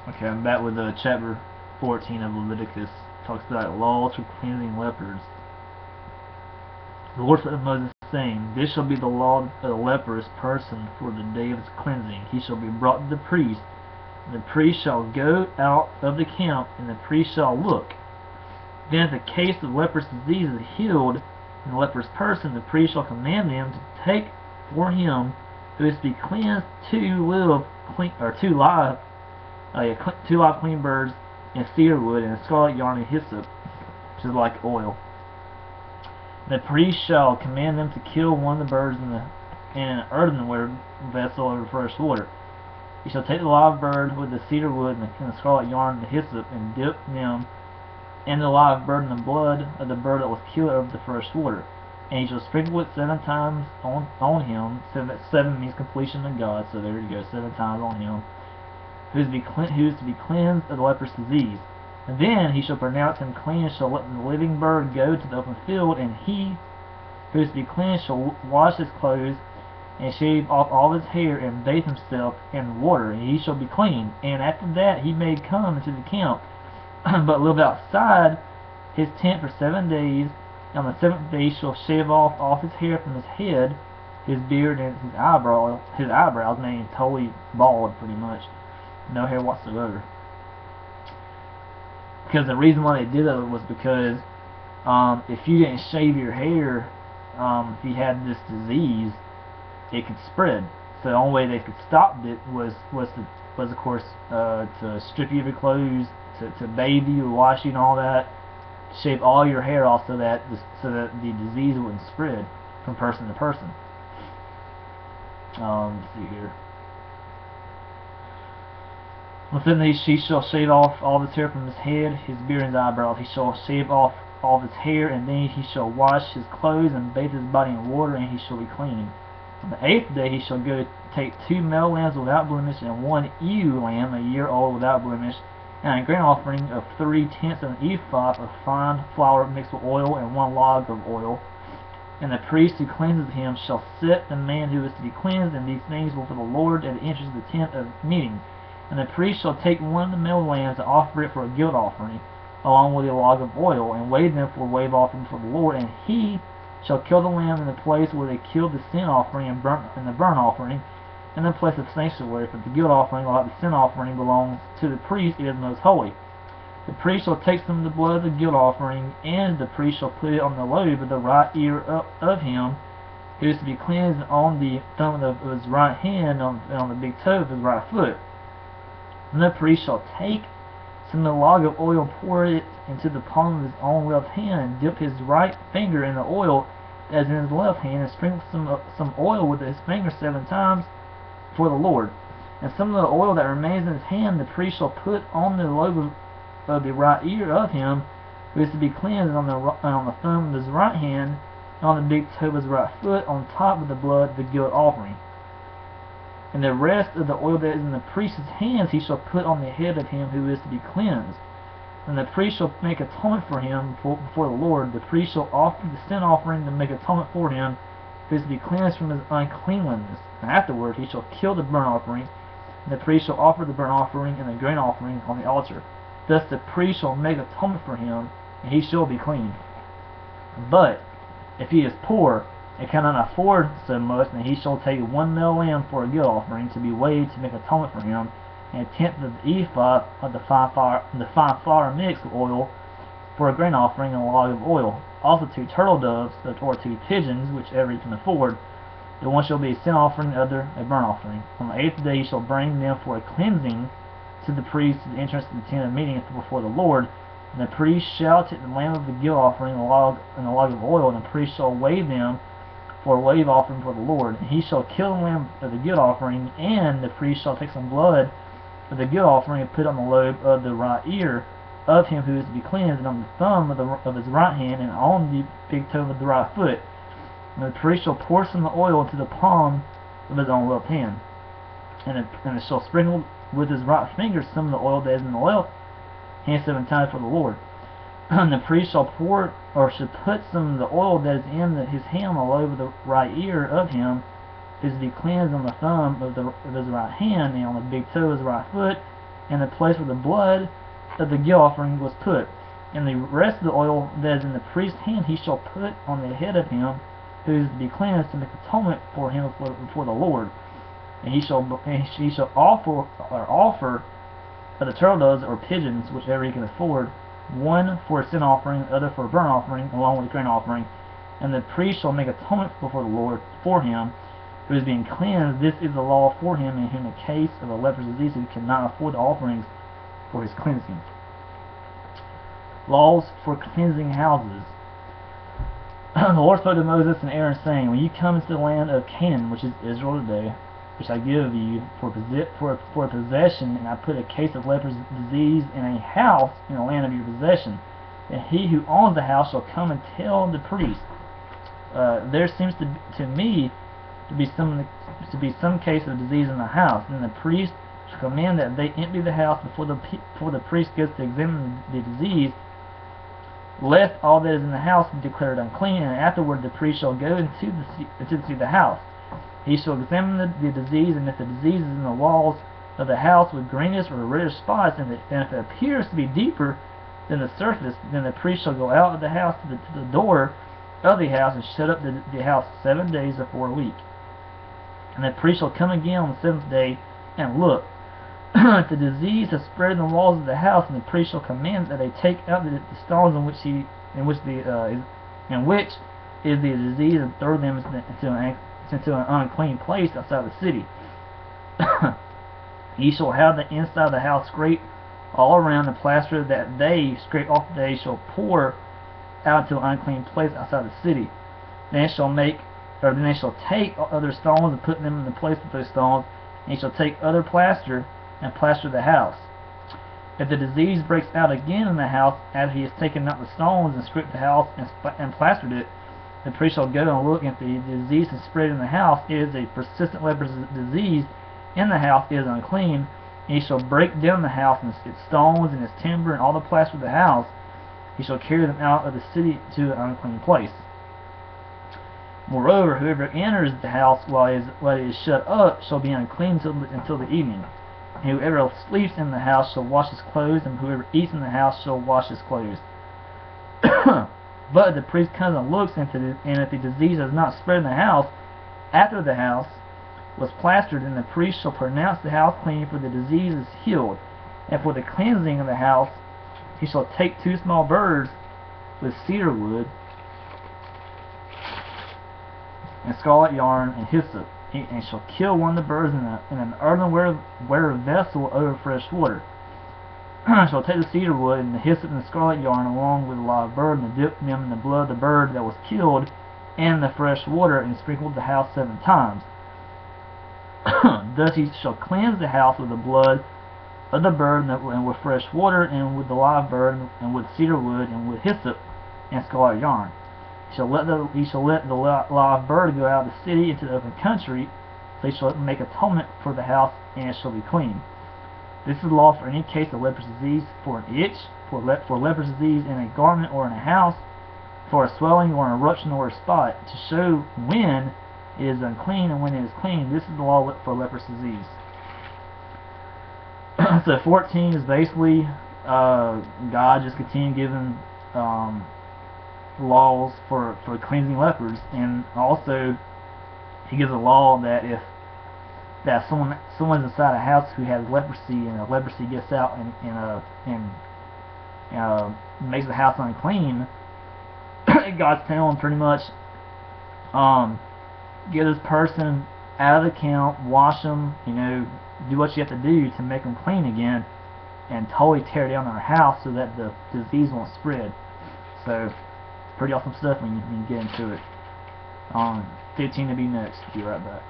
Okay, I'm back with chapter 14 of Leviticus. Talks about laws for cleansing lepers. The Lord said to Moses, saying, This shall be the law of the leprous person for the day of his cleansing. He shall be brought to the priest, and the priest shall go out of the camp, and the priest shall look. Then if the case of leprous disease is healed in the leprous person, the priest shall command them to take for him who is to be cleansed two live clean birds and cedar wood and scarlet yarn and hyssop, which is like oil. The priest shall command them to kill one of the birds in an earthenware vessel over fresh water. He shall take the live bird with the cedar wood and the scarlet yarn and the hyssop, and dip them and the live bird in the blood of the bird that was killed over the fresh water. And he shall sprinkle it 7 times on him. 7 means completion of God, so there you go, 7 times on him, who is to be cleansed of the leprous disease. And then he shall pronounce him clean, and shall let the living bird go to the open field, and he who is to be cleansed shall wash his clothes, and shave off all his hair, and bathe himself in water, and he shall be clean. And after that he may come into the camp, but live outside his tent for 7 days. And on the 7th day he shall shave off his hair from his head, his beard, and his eyebrows, meaning totally bald, pretty much, no hair whatsoever. Because the reason why they did that was because if you didn't shave your hair, if you had this disease, it could spread. So the only way they could stop it was of course to strip you of your clothes, to bathe you, wash you, and all that, shave all your hair off so that the disease wouldn't spread from person to person. Let's see here. Within these he shall shave off all his hair from his head, his beard, and his eyebrows. He shall shave off all his hair, and then he shall wash his clothes and bathe his body in water, and he shall be clean. On the 8th day he shall go take 2 male lambs without blemish, and 1 ewe lamb a year old without blemish, and a grain offering of 3/10 of an ephah of fine flour mixed with oil, and 1 log of oil. And the priest who cleanses him shall set the man who is to be cleansed, and these things before the Lord at the entrance of the tent of meeting. And the priest shall take 1 of the male lambs and offer it for a guilt offering, along with a log of oil, and wave them for a wave offering for the Lord. And he shall kill the lamb in the place where they killed the sin offering and the burnt offering, in the place of sanctuary. For the guilt offering, while the sin offering belongs to the priest, it is most holy. The priest shall take some of the blood of the guilt offering, and the priest shall put it on the lobe of the right ear of him who is to be cleansed, on the thumb of his right hand, and on the big toe of his right foot. And the priest shall take some of the log of oil, and pour it into the palm of his own left hand, and dip his right finger in the oil as in his left hand, and sprinkle some oil with his finger 7 times for the Lord. And some of the oil that remains in his hand the priest shall put on the lobe of the right ear of him who is to be cleansed, on the thumb of his right hand, and on the big toe of his right foot, on top of the blood of the guilt offering. And the rest of the oil that is in the priest's hands he shall put on the head of him who is to be cleansed. And the priest shall make atonement for him before the Lord. The priest shall offer the sin offering to make atonement for him who is to be cleansed from his uncleanliness. And afterward he shall kill the burnt offering, and the priest shall offer the burnt offering and the grain offering on the altar. Thus the priest shall make atonement for him, and he shall be clean. But if he is poor and cannot afford so much, then he shall take 1 male lamb for a guilt offering to be weighed to make atonement for him, and 1/10 of the ephah of the fine flour mixed with oil for a grain offering, and a log of oil. Also 2 turtle doves, or 2 pigeons, whichever you can afford. The one shall be a sin offering, the other a burnt offering. On the 8th day he shall bring them for a cleansing to the priest at the entrance of the tent of meeting before the Lord. And the priest shall take the lamb of the guilt offering and the log of oil, and the priest shall wave them for a wave offering for the Lord. And he shall kill the lamb of the guilt offering, and the priest shall take some blood of the guilt offering and put it on the lobe of the right ear of him who is to be cleansed, and on the thumb of his right hand, and on the big toe of the right foot. And the priest shall pour some of the oil into the palm of his own left hand, and it shall sprinkle with his right finger some of the oil that is in the left hand 7 times for the Lord. And the priest shall pour, or should put some of the oil that is in his hand on the lobe of the right ear of him who is to be cleansed, on the thumb of his right hand, and on the big toe of his right foot, and the place where the blood of the guilt offering was put. And the rest of the oil that is in the priest's hand he shall put on the head of him who is to be cleansed, to make atonement for him before the Lord. And he shall offer of the turtle doves or pigeons, whichever he can afford, one for a sin offering, the other for a burnt offering, along with a grain offering. And the priest shall make atonement before the Lord for him who is being cleansed. This is the law for him in the case of a leper's disease who cannot afford the offerings for his cleansing. Laws for cleansing houses. The Lord spoke to Moses and Aaron, saying, when you come into the land of Canaan, which is Israel today, which I give you for a possession, and I put a case of leper's disease in a house in the land of your possession, and he who owns the house shall come and tell the priest. There seems to me to be some case of disease in the house, and the priest shall command that they empty the house before the priest goes to examine the disease, lest all that is in the house be declared unclean. And afterward the priest shall go into the house. He shall examine the disease, and if the disease is in the walls of the house with greenish or reddish spots, and if it appears to be deeper than the surface, then the priest shall go out of the house to the door of the house and shut up the house 7 days before a week. And the priest shall come again on the 7th day and look. If the disease has spread in the walls of the house, and the priest shall command that they take out the stones in which is the disease, and throw them into an unclean place outside the city. Ye shall have the inside of the house scraped all around, the plaster that they scrape off they shall pour out to an unclean place outside the city. Then they shall take other stones and put them in the place of those stones, and he shall take other plaster and plaster the house. If the disease breaks out again in the house after he has taken out the stones and scraped the house and plastered it, the priest shall go and look. If the disease is spread in the house, it is a persistent leprous disease in the house, it is unclean. And he shall break down the house and its stones and its timber and all the plaster of the house. He shall carry them out of the city to an unclean place. Moreover, whoever enters the house while it is shut up shall be unclean until the evening. And whoever sleeps in the house shall wash his clothes, and whoever eats in the house shall wash his clothes. But the priest comes and looks into it, and if the disease has not spread in the house after the house was plastered, then the priest shall pronounce the house clean, for the disease is healed. And for the cleansing of the house he shall take 2 small birds with cedar wood and scarlet yarn and hyssop, and shall kill one of the birds in an earthenware vessel over fresh water. Shall take the cedar wood and the hyssop and the scarlet yarn along with the live bird, and dip them in the blood of the bird that was killed in the fresh water, and sprinkle the house 7 times. Thus he shall cleanse the house with the blood of the bird and with fresh water, and with the live bird, and with cedar wood, and with hyssop and scarlet yarn. He shall let the live bird go out of the city into the open country, so he shall make atonement for the house, and it shall be clean. This is the law for any case of leprous disease, for an itch, for leprous disease in a garment or in a house, for a swelling or an eruption or a spot, to show when it is unclean and when it is clean. This is the law for leprous disease. So 14 is basically God just continuing giving laws for cleansing lepers, and also he gives a law that if someone's inside a house who has leprosy, and the leprosy gets out and makes the house unclean, God's telling pretty much get this person out of the camp, wash them, do what you have to do to make them clean again, and totally tear down their house so that the disease won't spread. So pretty awesome stuff when you get into it. 15 to be next. Be right back.